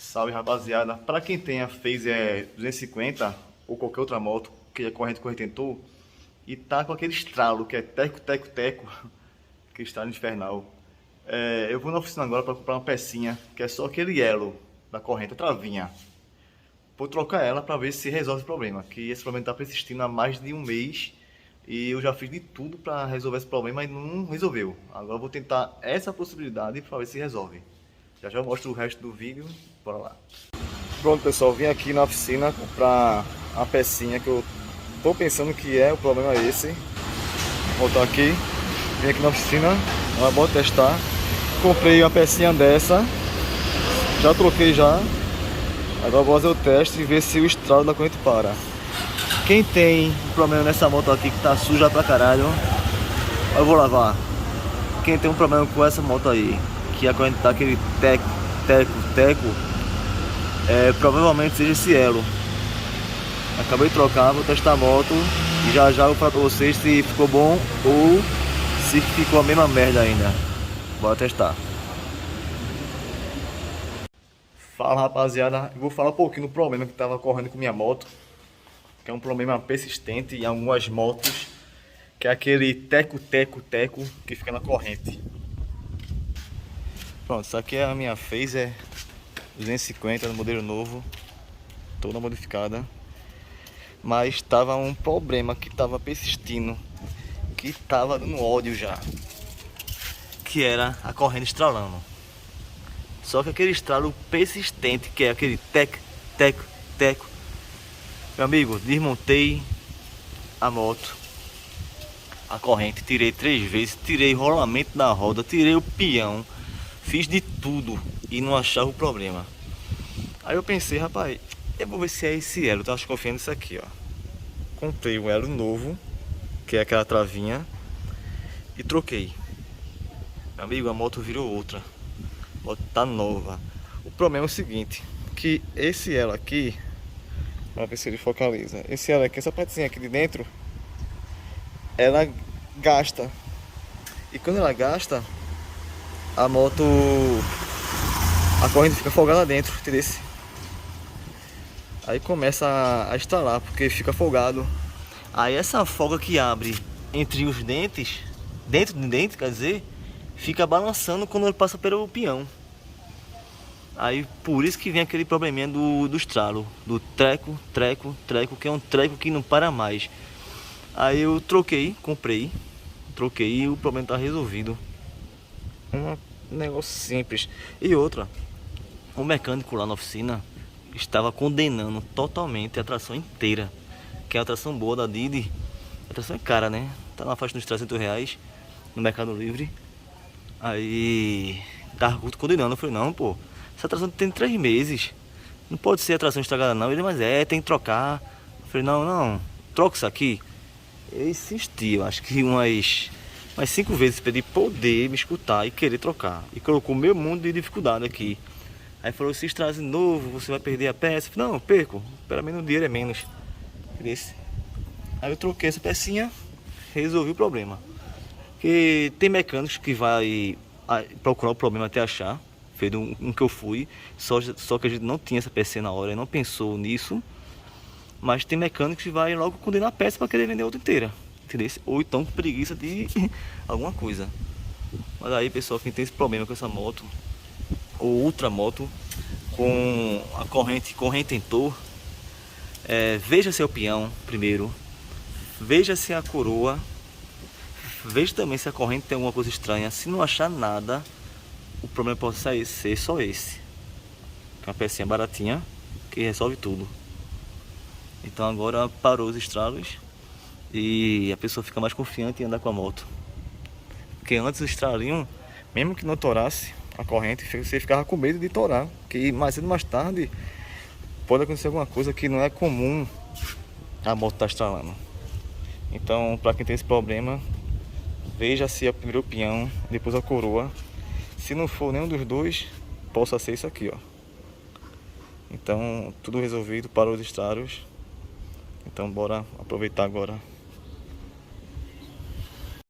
Salve, rapaziada. Para quem tem a Phaser 250 ou qualquer outra moto que é corrente com retentor e tá com aquele estralo que é teco, teco, teco, que estralo infernal. Eu vou na oficina agora para comprar uma pecinha que é só aquele elo da corrente, a travinha. Vou trocar ela para ver se resolve o problema, que esse problema está persistindo há mais de um mês e eu já fiz de tudo para resolver esse problema e não resolveu. Agora eu vou tentar essa possibilidade para ver se resolve. Já já eu mostro o resto do vídeo, bora lá. Pronto, pessoal, vim aqui na oficina comprar uma pecinha que eu tô pensando que o problema é esse. Vou voltar aqui, vim aqui na oficina, bora testar. Comprei uma pecinha dessa, já troquei já. Agora vou fazer o teste e ver se o estralo da corrente para. Quem tem um problema nessa moto aqui que tá suja pra caralho, eu vou lavar. Quem tem um problema com essa moto aí, que a corrente tá aquele teco, teco, teco, provavelmente seja esse elo. Acabei de trocar, vou testar a moto e já já eu falo pra vocês se ficou bom ou se ficou a mesma merda ainda. Bora testar. Fala, rapaziada, eu vou falar um pouquinho do problema que estava ocorrendo com minha moto, que é um problema persistente em algumas motos, que é aquele teco, teco, teco que fica na corrente. Pronto, isso aqui é a minha Phaser 250 no modelo novo, toda modificada, mas estava um problema que estava persistindo, que estava dando ódio já, que era a corrente estralando. Só que aquele estralo persistente, que é aquele teco, teco, teco. Meu amigo, desmontei a moto, a corrente, tirei 3 vezes, tirei o rolamento da roda, tirei o peão, fiz de tudo e não achava o problema. Aí eu pensei, rapaz, eu vou ver se é esse elo, eu tava confiando nisso aqui, ó. Comprei um elo novo, que é aquela travinha, e troquei. Meu amigo, a moto virou outra. A moto tá nova. O problema é o seguinte, que esse elo aqui, vamos ver se ele focaliza. Esse elo aqui, essa partezinha aqui de dentro, ela gasta. E quando ela gasta, a moto, a corrente fica folgada dentro, entendeu? Aí começa a estralar, porque fica folgado. Aí essa folga que abre entre os dentes, dentro do dente, quer dizer, fica balançando quando ele passa pelo peão. Aí por isso que vem aquele probleminha do estralo, do treco, treco, treco, que é um treco que não para mais. Aí eu comprei, troquei e o problema tá resolvido. Um negócio simples. E outra, o mecânico lá na oficina estava condenando totalmente a tração inteira, que é a tração boa da Didi. A tração é cara, né? Tá na faixa dos R$300 no Mercado Livre. Aí tava condenando, eu falei, não, pô, essa tração tem 3 meses, não pode ser a tração estragada não. Ele, mas tem que trocar. Eu falei, não, troca isso aqui. Eu insisti, eu acho que umas 5 vezes pra ele poder me escutar e querer trocar. E colocou meu mundo de dificuldade aqui. Aí falou, se estragar de novo, você vai perder a peça. Eu falei, não, eu perco, pelo menos o dinheiro é menos. Aí eu troquei essa pecinha, resolvi o problema. Porque tem mecânicos que vai procurar o problema até achar. Fez um que eu fui, só que a gente não tinha essa peça na hora e não pensou nisso. Mas tem mecânicos que vai logo condenar a peça para querer vender outra inteira, entendeu? Ou então com preguiça de alguma coisa. Mas aí, pessoal, quem tem esse problema com essa moto ou outra moto com a corrente com retentor, veja seu peão primeiro, veja se a coroa, veja também se a corrente tem alguma coisa estranha. Se não achar nada, o problema pode ser só esse. É uma pecinha baratinha que resolve tudo. Então agora parou os estralos e a pessoa fica mais confiante em andar com a moto. Porque antes o estralinho, mesmo que não torasse a corrente, você ficava com medo de torar, que mais cedo ou mais tarde pode acontecer alguma coisa que não é comum a moto estar estralando. Então, para quem tem esse problema, veja se é primeiro o peão, depois a coroa. Se não for nenhum dos dois, possa ser isso aqui, ó. Então, tudo resolvido para os estralos. Então, bora aproveitar agora